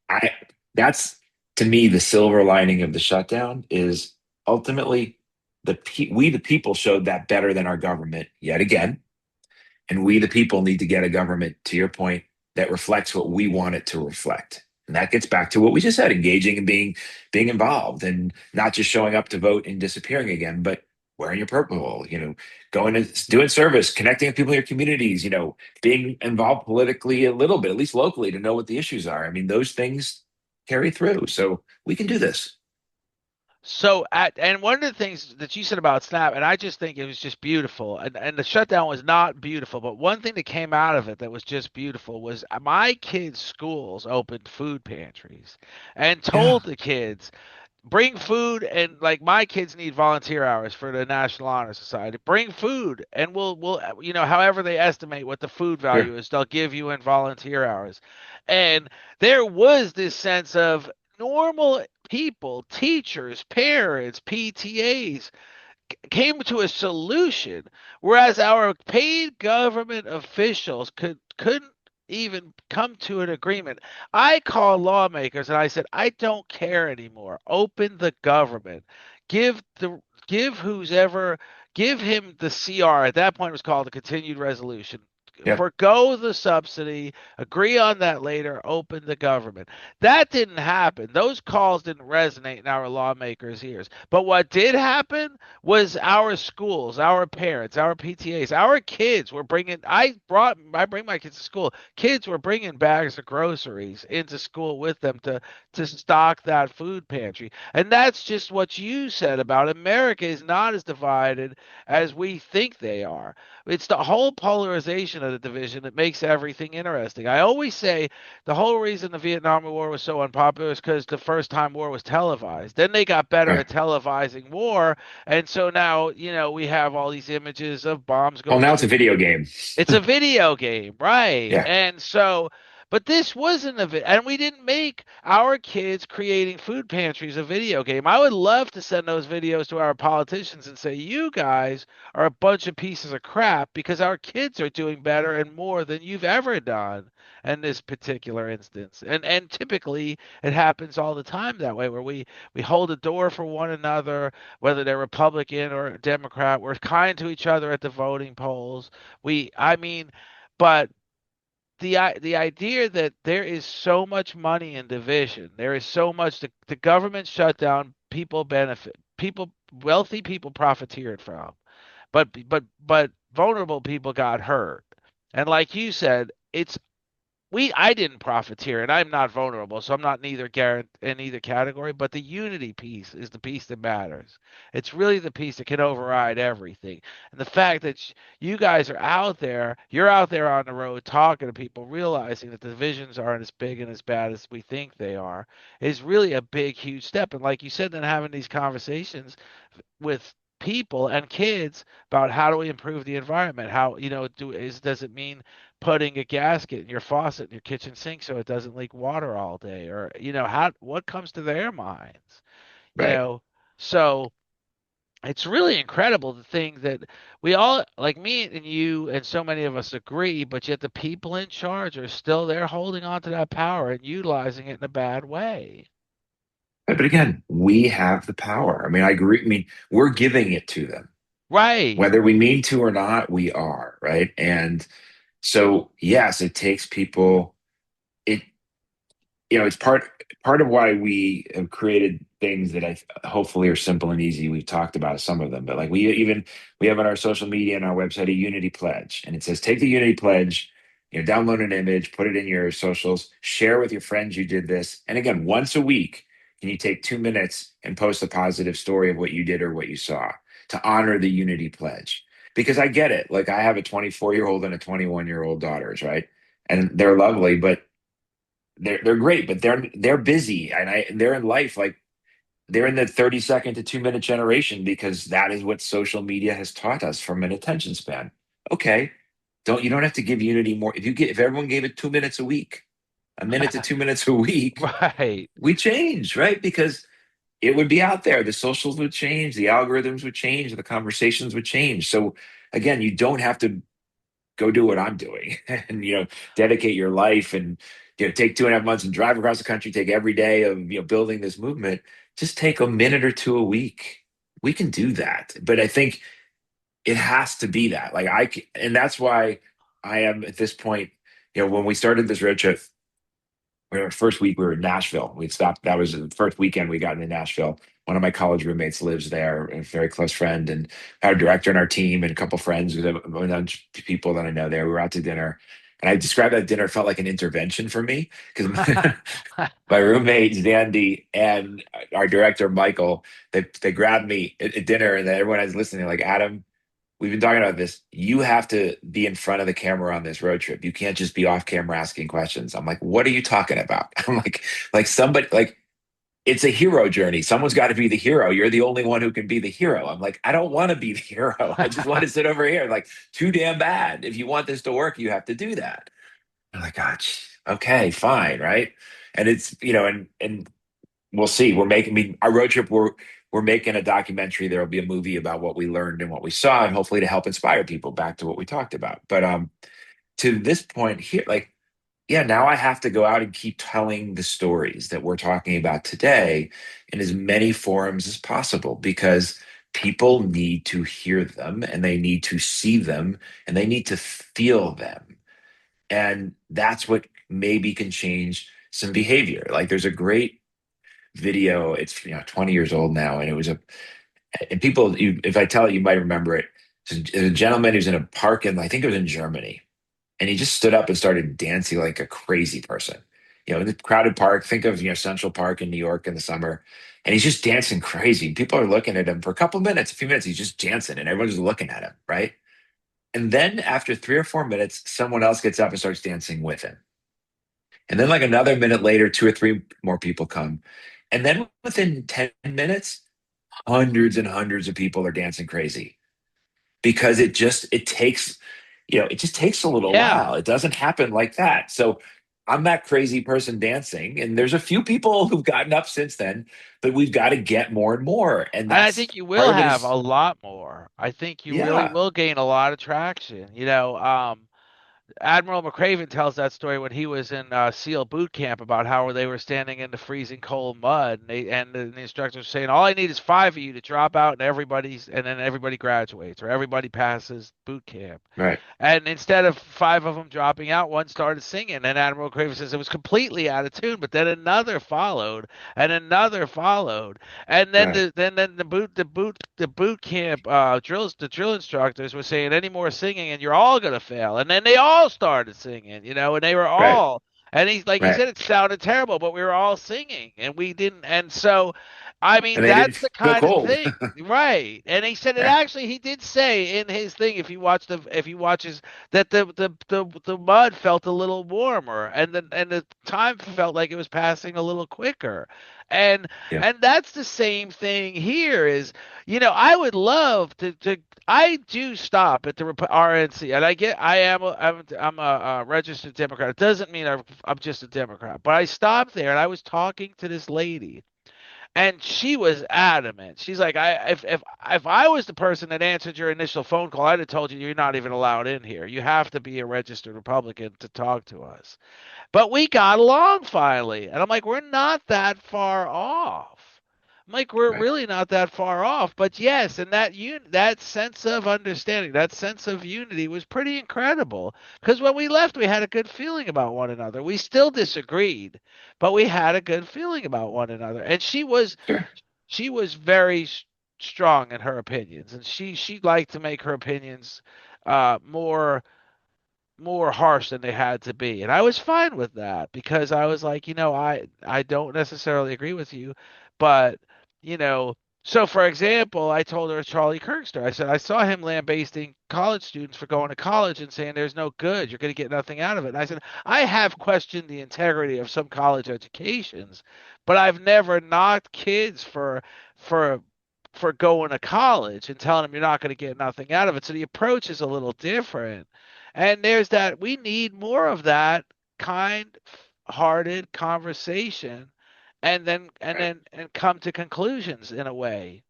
I that's to me the silver lining of the shutdown is ultimately we the people showed that better than our government yet again. And we, the people, need to get a government, to your point, that reflects what we want it to reflect. And that gets back to what we just said, engaging and being involved and not just showing up to vote and disappearing again, but wearing your purple, going and doing service, connecting with people in your communities, being involved politically a little bit, at least locally, to know what the issues are. I mean, those things carry through. So we can do this. And one of the things that you said about Snap, and I just think it was just beautiful. And the shutdown was not beautiful, but one thing that came out of it that was just beautiful was my kids' schools opened food pantries and Yeah. told the kids, bring food, and like my kids need volunteer hours for the National Honor Society. Bring food and we'll however they estimate what the food Sure. value is, they'll give you in volunteer hours. And there was this sense of normal people, teachers, parents, PTAs came to a solution, whereas our paid government officials couldn't even come to an agreement. I called lawmakers and I said, I don't care anymore. Open the government. Give the give who's ever give him the CR. At that point it was called the continued resolution. Yep. Forgo the subsidy, agree on that later, open the government. That didn't happen. Those calls didn't resonate in our lawmakers' ears. But what did happen was our schools, our parents, our PTAs, our kids were bringing. I bring my kids to school. Kids were bringing bags of groceries into school with them to stock that food pantry. And that's just what you said about America is not as divided as we think they are. It's the whole polarization of the division that makes everything interesting. I always say the whole reason the Vietnam War was so unpopular is because the first time war was televised. Then they got better Right. at televising war, and so now we have all these images of bombs Well, going now into it's a the. video game. It's a video game, right? Yeah. And so. But this wasn't a video, and we didn't make our kids creating food pantries a video game. I would love to send those videos to our politicians and say, you guys are a bunch of pieces of crap because our kids are doing better and more than you've ever done in this particular instance. And typically it happens all the time that way, where we hold a door for one another, whether they're Republican or Democrat. We're kind to each other at the voting polls. I mean, but the idea that there is so much money in division, there is so much the government shutdown, people benefit, people wealthy people profiteered from, but vulnerable people got hurt. And like you said, it's we I didn't profiteer and I'm not vulnerable, so I'm not in either category, but the unity piece is the piece that matters. It's really the piece that can override everything. And the fact that you guys are out there, you're out there on the road talking to people, realizing that the divisions aren't as big and as bad as we think they are, is really a big, huge step. And like you said, then having these conversations with people and kids about how do we improve the environment, how does it mean putting a gasket in your faucet in your kitchen sink so it doesn't leak water all day, or how what comes to their minds, you Right. know so it's really incredible to think that we all, like me and you and so many of us, agree, but yet the people in charge are still there holding on to that power and utilizing it in a bad way. But again, we have the power. I mean, I agree. I mean, we're giving it to them. Right. Whether we mean to or not, we are, right? And so, yes, it takes people. It it's part of why we have created things that I hopefully are simple and easy. We've talked about some of them, but like we have on our social media and our website a unity pledge, and it says take the unity pledge, download an image, put it in your socials, share with your friends you did this, and again, once a week, can you take 2 minutes and post a positive story of what you did or what you saw to honor the unity pledge? Because I get it. Like I have a 24-year-old and a 21-year-old daughters, right? And they're lovely, but they're great, but they're busy and they're in life like they're in the 30-second to 2 minute generation because that is what social media has taught us from an attention span. Okay, you don't have to give Unity more. If everyone gave it 2 minutes a week, a minute to 2 minutes a week, Right. we change, right? Because it would be out there. The socials would change, the algorithms would change, the conversations would change. So again, you don't have to go do what I'm doing and dedicate your life and take 2.5 months and drive across the country, take every day of building this movement. Just take a minute or two a week. We can do that. But I think it has to be that. And that's why I am at this point, when we started this road trip, our first week we were in Nashville. We'd stopped. That was the first weekend we got into Nashville. One of my college roommates lives there, a very close friend, and our director and our team and a couple friends with a bunch of people that I know there. We were out to dinner, and I described that dinner felt like an intervention for me because my roommates Dandy and our director Michael they grabbed me at dinner, and then everyone was listening like Adam, we've been talking about this. You have to be in front of the camera on this road trip. You can't just be off camera asking questions. I'm like, what are you talking about? I'm like somebody, like it's a hero journey. Someone's got to be the hero. You're the only one who can be the hero. I'm like, I don't want to be the hero. I just want to sit over here. Like, too damn bad. If you want this to work, you have to do that. I'm like, gosh, okay, fine, right? And it's and we'll see. We're making our road trip. We're making a documentary. There will be a movie about what we learned and what we saw, and hopefully to help inspire people back to what we talked about. But to this point here, like, yeah, now I have to go out and keep telling the stories that we're talking about today in as many forums as possible because people need to hear them and they need to see them and they need to feel them. And that's what maybe can change some behavior. Like there's a great video. It's 20 years old now, and it was and people. If I tell it, you might remember it. It's a gentleman who's in a park, and I think it was in Germany, and he just stood up and started dancing like a crazy person. In the crowded park. Think of Central Park in New York in the summer, and he's just dancing crazy. People are looking at him for a few minutes. He's just dancing, and everyone's looking at him, right? And then after 3 or 4 minutes, someone else gets up and starts dancing with him. And then, like another minute later, two or three more people come. And then within 10 minutes, hundreds and hundreds of people are dancing crazy because it just takes a little Yeah. while. It doesn't happen like that. So I'm that crazy person dancing, and there's a few people who've gotten up since then, but we've got to get more and more. And And I that's think you part will of it have is, a lot more. I think you really yeah, will gain a lot of traction. Admiral McCraven tells that story when he was in SEAL boot camp about how they were standing in the freezing cold mud, and the instructor was saying, "All I need is five of you to drop out, and then everybody graduates or everybody passes boot camp." right, And instead of five of them dropping out, one started singing. And Admiral Craven says it was completely out of tune. But then another followed, and another followed, and then right, the boot camp the drill instructors were saying any more singing and you're all gonna fail. And then they all started singing, and they were right, all. And he's like he right. said, it sounded terrible, but we were all singing, and we didn't. And so, I mean, And they didn't that's the feel kind of cold. thing. Right. And he said it Yeah, actually he did say in his thing if he watches that the mud felt a little warmer and the time felt like it was passing a little quicker. And yeah, and that's the same thing here is I would love to I do stop at the RNC, and I'm a registered Democrat. It doesn't mean I'm just a Democrat, but I stopped there and I was talking to this lady, and she was adamant. She's like, if I was the person that answered your initial phone call, I'd have told you you're not even allowed in here. You have to be a registered Republican to talk to us. But we got along finally, and I'm like, we're not that far off. I'm like, we're right, really not that far off. But yes, and that sense of understanding, that sense of unity was pretty incredible. Because when we left, we had a good feeling about one another. We still disagreed, but we had a good feeling about one another. And sure, she was very strong in her opinions, and she liked to make her opinions more harsh than they had to be. And I was fine with that because I was like, I don't necessarily agree with you, but you know, so for example, I told her Charlie Kirkster. I said I saw him lambasting college students for going to college and saying there's no good, you're going to get nothing out of it. And I said I have questioned the integrity of some college educations, but I've never knocked kids for for going to college and telling them you're not going to get nothing out of it. So the approach is a little different. And there's that we need more of that kind-hearted conversation right, and come to conclusions in a way.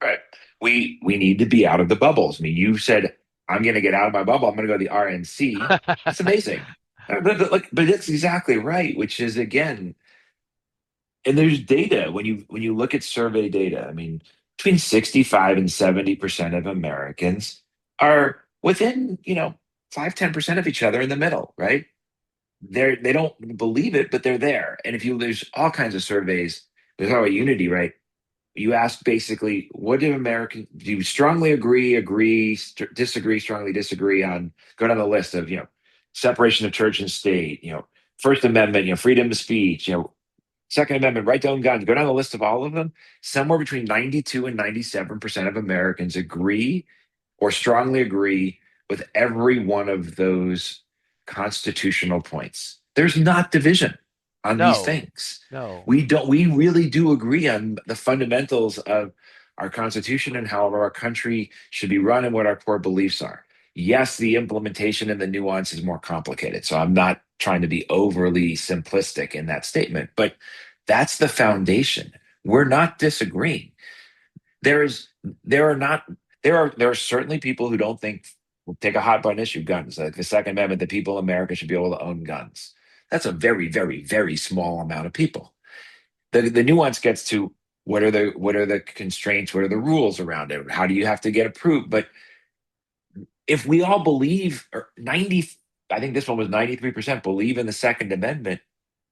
right. We need to be out of the bubbles. I mean, you said I'm going to get out of my bubble. I'm going to go to the RNC. That's amazing. But that's exactly right. Which is again, and there's data when you look at survey data. I mean, between 65 and 70% of Americans are within 5-10% of each other in the middle, right? They don't believe it, but they're there. And if you there's all kinds of surveys. There's all unity, right? You ask basically, what do Americans do you strongly agree, disagree, strongly disagree on? Go down the list of separation of church and state, First Amendment, freedom of speech, Second Amendment, right to own guns. Go down the list of all of them. Somewhere between 92 and 97% of Americans agree or strongly agree with every one of those constitutional points. There's not division on these No, things. no. We really do agree on the fundamentals of our Constitution and how our country should be run and what our core beliefs are. Yes, the implementation and the nuance is more complicated. So I'm not trying to be overly simplistic in that statement, but that's the foundation. We're not disagreeing. There is there are not there are certainly people who don't think, we'll take a hot button issue, guns, like the Second Amendment, that people in America should be able to own guns. That's a very, very, very small amount of people. The nuance gets to what are the constraints, what are the rules around it, how do you have to get approved? But if we all believe, or 90, I think this one was 93% believe in the Second Amendment,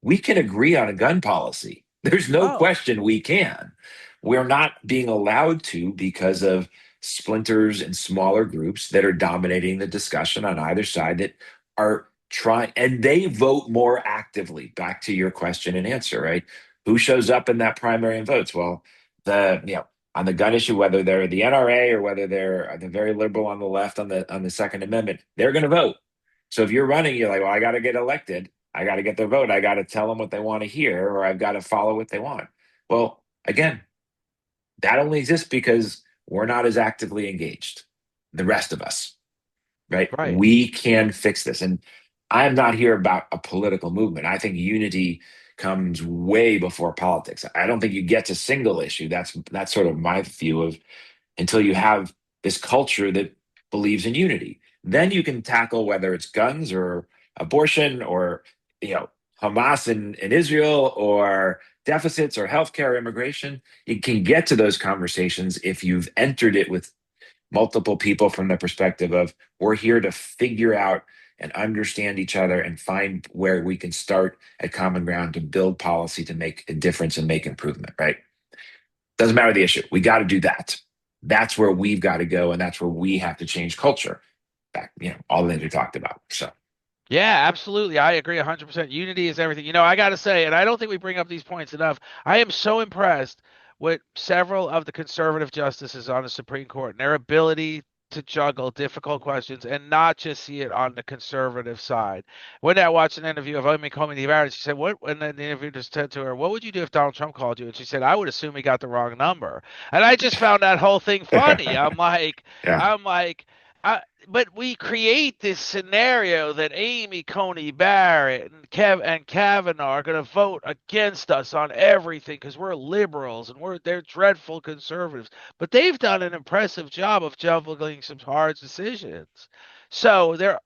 we can agree on a gun policy. There's no Oh, question we can. We're not being allowed to because of splinters and smaller groups that are dominating the discussion on either side that are trying, and they vote more actively. Back to your question and answer, right? Who shows up in that primary and votes? Well, on the gun issue, whether they're the NRA or whether they're the very liberal on the left on the Second Amendment, they're going to vote. So if you're running, you're like, well, I got to get elected. I got to get their vote. I got to tell them what they want to hear, or I've got to follow what they want. Well, again, that only exists because we're not as actively engaged. The rest of us, right? right. We can fix this. And I'm not here about a political movement. I think unity comes way before politics. I don't think you get to single issue. That's sort of my view of until you have this culture that believes in unity. Then you can tackle whether it's guns or abortion or you know Hamas in Israel or deficits or healthcare, immigration. You can get to those conversations if you've entered it with multiple people from the perspective of we're here to figure out and understand each other and find where we can start at common ground to build policy to make a difference and make improvement, right? Doesn't matter the issue. We got to do that. That's where we've got to go, and that's where we have to change culture. Back, all the things we talked about. So Yeah, absolutely. I agree 100%. Unity is everything. I got to say, and I don't think we bring up these points enough. I am so impressed with several of the conservative justices on the Supreme Court and their ability to juggle difficult questions and not just see it on the conservative side. When I watched an interview of Amy Coney Barrett, she said, "What?" And then the interviewer just said to her, "What would you do if Donald Trump called you?" And she said, "I would assume he got the wrong number." And I just found that whole thing funny. yeah, I'm like, but we create this scenario that Amy Coney Barrett and Kavanaugh are going to vote against us on everything because we're liberals and they're dreadful conservatives. But they've done an impressive job of juggling some hard decisions. So they're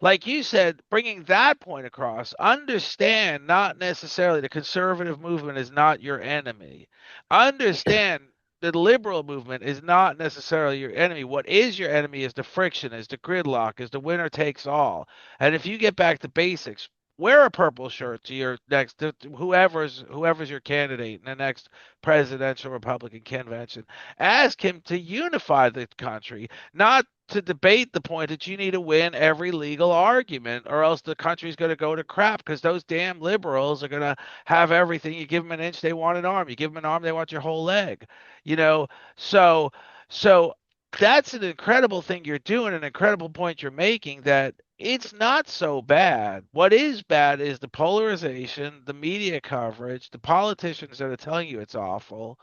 like you said, bringing that point across, understand not necessarily the conservative movement is not your enemy. yeah. Understand the liberal movement is not necessarily your enemy. What is your enemy is the friction, is the gridlock, is the winner takes all. And if you get back to basics, wear a purple shirt to your next whoever's your candidate in the next presidential Republican convention. Ask him to unify the country, not to debate the point that you need to win every legal argument or else the country's going to go to crap because those damn liberals are going to have everything. You give them an inch, they want an arm. You give them an arm, they want your whole leg. You know, so so that's an incredible thing you're doing, an incredible point you're making that it's not so bad. What is bad is the polarization, the media coverage, the politicians that are telling you it's awful.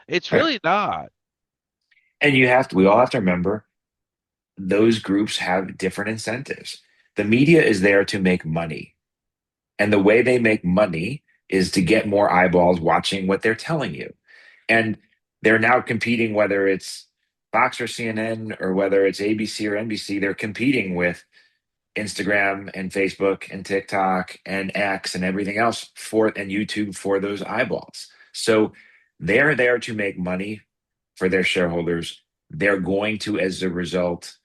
It's Right. really not. And we all have to remember those groups have different incentives. The media is there to make money. And the way they make money is to get more eyeballs watching what they're telling you. And they're now competing, whether it's Fox or CNN or whether it's ABC or NBC, they're competing with Instagram and Facebook and TikTok and X and everything else and YouTube for those eyeballs. So they're there to make money for their shareholders. They're going to, as a result,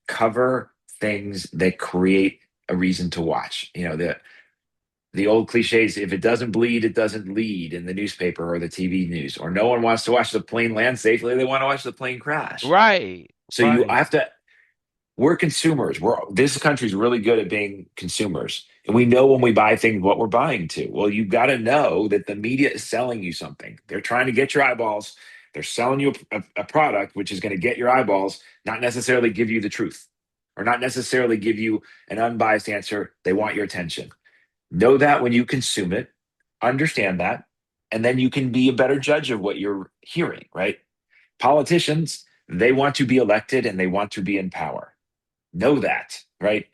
cover things that create a reason to watch. The old cliches, if it doesn't bleed, it doesn't lead in the newspaper or the TV news, or no one wants to watch the plane land safely, they want to watch the plane crash. Right. So you Right. have to we're consumers. This country's really good at being consumers. And we know when we buy things what we're buying to. Well, you've got to know that the media is selling you something. They're trying to get your eyeballs. They're selling you a product which is going to get your eyeballs, not necessarily give you the truth or not necessarily give you an unbiased answer. They want your attention. Know that when you consume it, understand that, and then you can be a better judge of what you're hearing, right? Politicians, they want to be elected and they want to be in power. Know that, right?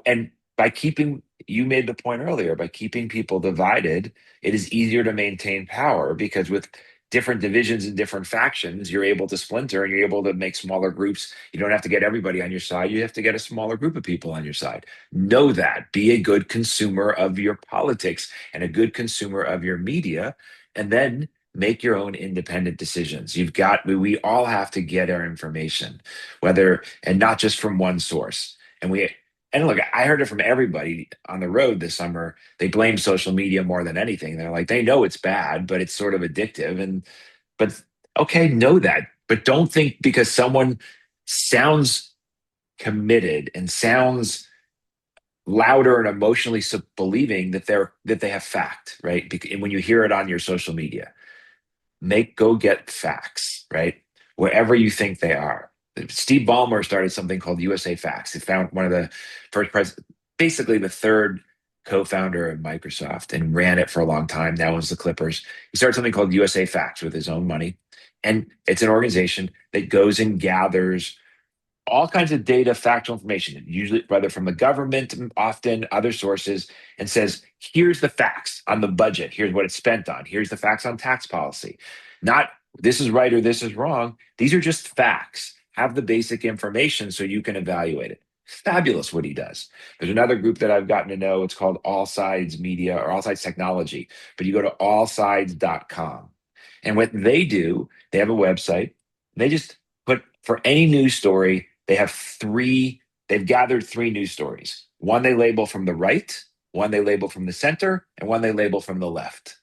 And by keeping, you made the point earlier, by keeping people divided, it is easier to maintain power because with different divisions and different factions, you're able to splinter and you're able to make smaller groups. You don't have to get everybody on your side. You have to get a smaller group of people on your side. Know that. Be a good consumer of your politics and a good consumer of your media. And then make your own independent decisions. We all have to get our information, and not just from one source. And look, I heard it from everybody on the road this summer. They blame social media more than anything. They're like, they know it's bad, but it's sort of addictive. But okay, know that. But don't think because someone sounds committed and sounds louder and emotionally believing that they have fact, right? And when you hear it on your social media, go get facts, right? Wherever you think they are. Steve Ballmer started something called USA Facts. He found one of the basically the third co-founder of Microsoft and ran it for a long time. Now owns the Clippers. He started something called USA Facts with his own money. And it's an organization that goes and gathers all kinds of data, factual information, usually whether from the government, often other sources, and says, here's the facts on the budget. Here's what it's spent on. Here's the facts on tax policy. Not this is right or this is wrong. These are just facts. Have the basic information so you can evaluate it. Fabulous what he does. There's another group that I've gotten to know. It's called All Sides Media or All Sides Technology, but you go to allsides.com. And what they do, they have a website. They just put for any news story, they've gathered three news stories. One they label from the right, one they label from the center, and one they label from the left.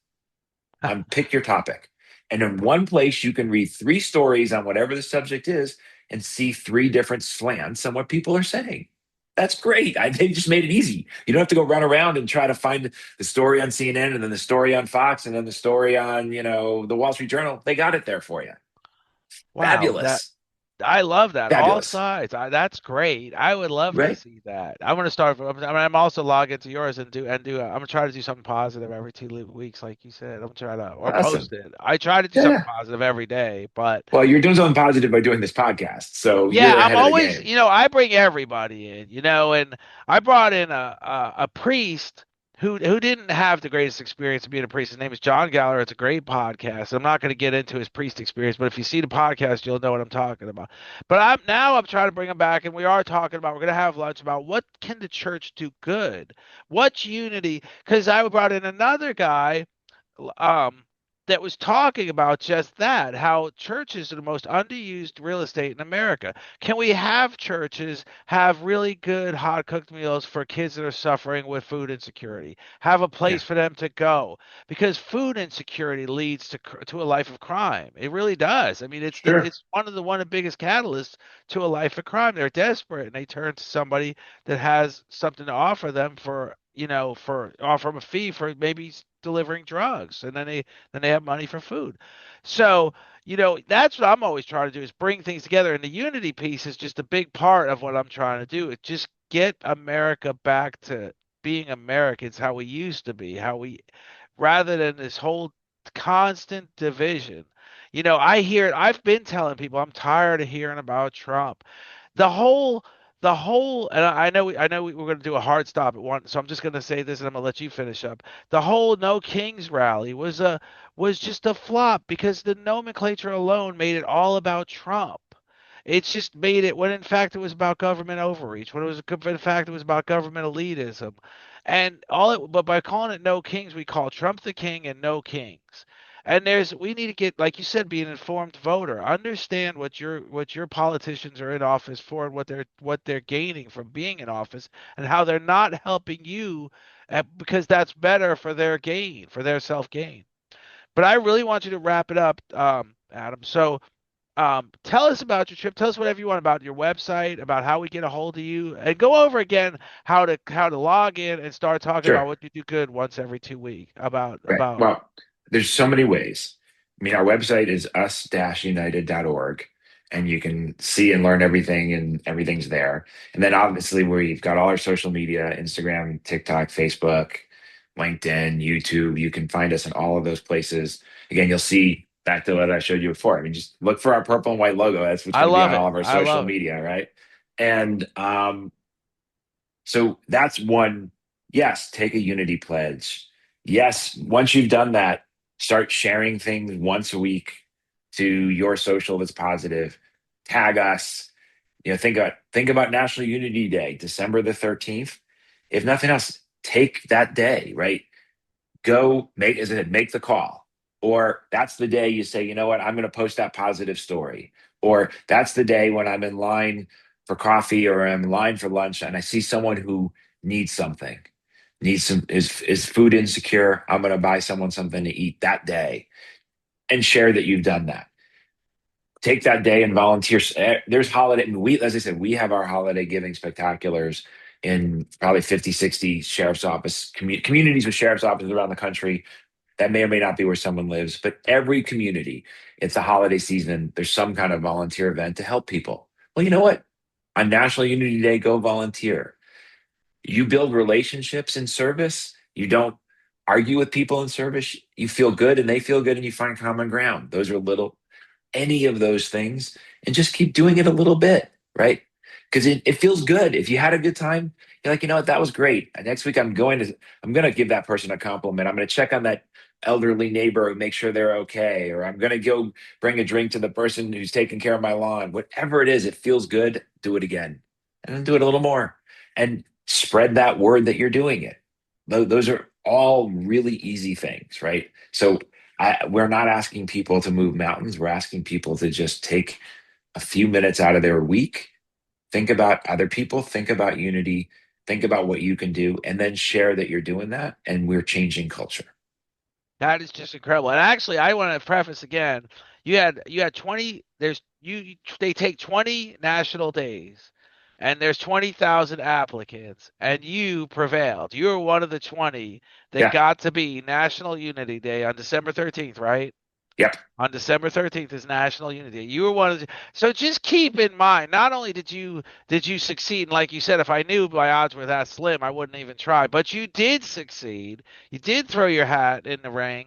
Pick your topic. And in one place, you can read three stories on whatever the subject is and see three different slants on what people are saying. That's great. They just made it easy. You don't have to go run around and try to find the story on CNN and then the story on Fox and then the story on, the Wall Street Journal. They got it there for you. Wow, that Fabulous. I love that. All Fabulous. sides. That's great. I would love to Right? see that. I'm gonna start. I'm also log into yours I'm gonna try to do something positive every weeks, like you said. I'm trying to or Awesome. post it. I try to do something Yeah. positive every day, but Well, you're doing something positive by doing this podcast. So yeah, you're I'm ahead of the always, game. I bring everybody in, and I brought in a priest who didn't have the greatest experience of being a priest. His name is John Gallagher. It's a great podcast. I'm not going to get into his priest experience, but if you see the podcast, you'll know what I'm talking about. But I'm trying to bring him back, and we are talking about we're going to have lunch about what can the church do good, what's unity? Because I brought in another guy um, that was talking about just that, how churches are the most underused real estate in America. Can we have churches have really good hot cooked meals for kids that are suffering with food insecurity? Have a Yeah. place for them to go because food insecurity leads to a life of crime. It really does. I mean, Sure. it's one of the biggest catalysts to a life of crime. They're desperate and they turn to somebody that has something to offer them for for offer them a fee for maybe delivering drugs, and then they have money for food. So, that's what I'm always trying to do is bring things together. And the unity piece is just a big part of what I'm trying to do. It just get America back to being Americans, how we used to be, rather than this whole constant division. I've been telling people I'm tired of hearing about Trump. The whole and we're going to do a hard stop at one, so I'm just going to say this and I'm going to let you finish up. The whole No Kings rally was just a flop because the nomenclature alone made it all about Trump. It's just made it when in fact it was about government overreach, when in fact it was about government elitism. But by calling it No Kings, we call Trump the king and no kings. And we need to get, like you said, be an informed voter. Understand what your politicians are in office for and what they're gaining from being in office and how they're not helping you because that's better for their gain, for their self gain. But I really want you to wrap it up, Adam. So tell us about your trip. Tell us whatever you want about your website, about how we get a hold of you, and go over again how to log in and start talking about Sure. what you do good once every 2 weeks. Right. About Well, there's so many ways. I mean, our website is us-united.org, and you can see and learn everything, and everything's there. And then obviously we've got all our social media, Instagram, TikTok, Facebook, LinkedIn, YouTube. You can find us in all of those places. Again, you'll see back to what I showed you before. I mean, just look for our purple and white logo. That's what's I going to be love on it. all of our I social love it. media, right? And so that's one. Yes, take a unity pledge. Yes, once you've done that, start sharing things once a week to your social that's positive. Tag us. Think about National Unity Day, December the 13th. If nothing else, take that day, right? Go make, as I said, make the call. Or that's the day you say, you know what, I'm going to post that positive story. Or that's the day when I'm in line for coffee or I'm in line for lunch and I see someone who needs something, is food insecure. I'm going to buy someone something to eat that day and share that you've done that. Take that day and volunteer. There's holiday, and as I said, we have our holiday giving spectaculars in probably 50, 60 sheriff's office communities with sheriff's offices around the country. That may or may not be where someone lives, but every community, it's a holiday season. There's some kind of volunteer event to help people. Well, you know what? On National Unity Day, go volunteer. You build relationships in service. You don't argue with people in service. You feel good and they feel good and you find common ground. Those are any of those things, and just keep doing it a little bit, right? because it feels good. If you had a good time, you're like, you know what, that was great. Next week, I'm going to give that person a compliment. I'm going to check on that elderly neighbor and make sure they're okay. Or I'm going to go bring a drink to the person who's taking care of my lawn. Whatever it is, it feels good. Do it again and then do it a little more and spread that word that you're doing it. Those are all really easy things, right? So we're not asking people to move mountains. We're asking people to just take a few minutes out of their week, think about other people, think about unity, think about what you can do, and then share that you're doing that. And we're changing culture. That is just incredible. And actually, I want to preface again. You had 20. They take 20 national days, and there's 20,000 applicants, and you prevailed. You were one of the 20 that Yeah. got to be National Unity Day on December 13th, right? Yep. On December 13th is National Unity Day. You were one of the, so just keep in mind, not only did you succeed, and like you said, if I knew my odds were that slim, I wouldn't even try, but you did succeed. You did throw your hat in the ring.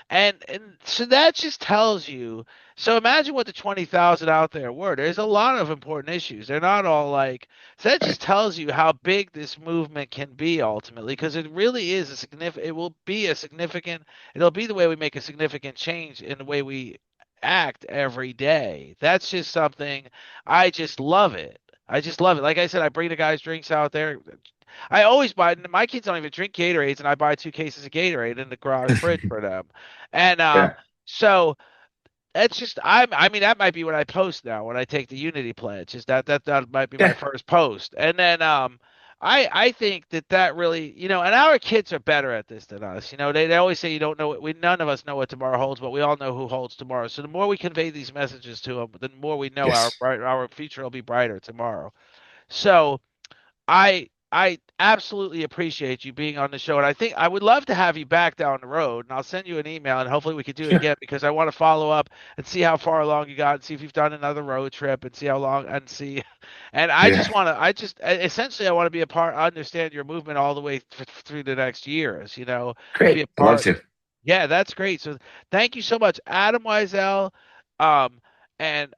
And so that just tells you. So imagine what the 20,000 out there were. There's a lot of important issues. They're not all like, so that Right. just tells you how big this movement can be ultimately, because it really is it will be a significant, it'll be the way we make a significant change in the way we act every day. That's just something I just love it. I just love it. Like I said, I bring the guys drinks out there. I always buy. My kids don't even drink Gatorades, and I buy 2 cases of Gatorade in the garage fridge for them. And Yeah. so it's just I mean that might be what I post now when I take the Unity pledge. Is that might be my Yeah. first post. And then I think that really, and our kids are better at this than us. They always say you don't know we none of us know what tomorrow holds, but we all know who holds tomorrow. So the more we convey these messages to them, the more we know our Yes. our future will be brighter tomorrow. So I absolutely appreciate you being on the show, and I think I would love to have you back down the road. And I'll send you an email, and hopefully we could do it Sure. again because I want to follow up and see how far along you got, and see if you've done another road trip, and see how long, and see. And I just Yeah. want to, I just essentially I want to be a part, understand your movement all the way through the next years, and be Great. a I love part. to. Yeah, that's great. So thank you so much, Adam Mizell, um, and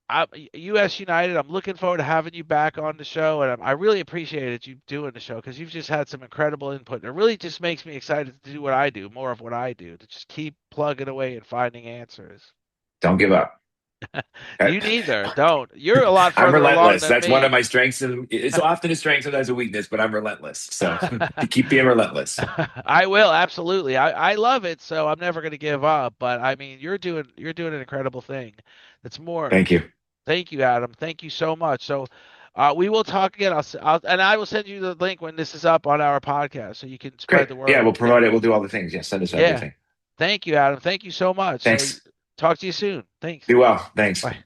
I, U.S. United. I'm looking forward to having you back on the show, and I really appreciated you doing the show because you've just had some incredible input. And it really just makes me excited to do what I do, more of what I do, to just keep plugging away and finding answers. Don't give up. You neither. Don't. You're a lot I'm further along relentless. than That's one of me. my strengths. And it's often a strength, sometimes a weakness, but I'm relentless. So keep being relentless. I will absolutely. I love it, so I'm never going to give up. But I mean, you're doing an incredible thing. That's more. Thank you. Thank you, Adam. Thank you so much. So, we will talk again. And I will send you the link when this is up on our podcast, so you can spread Great. the Yeah, word. we'll Yeah, promote it. We'll do all the things. Yeah, send us yeah. everything. Thank you, Adam. Thank you so much. So, Thanks. talk to you soon. Thanks. Be well. Thanks. Bye.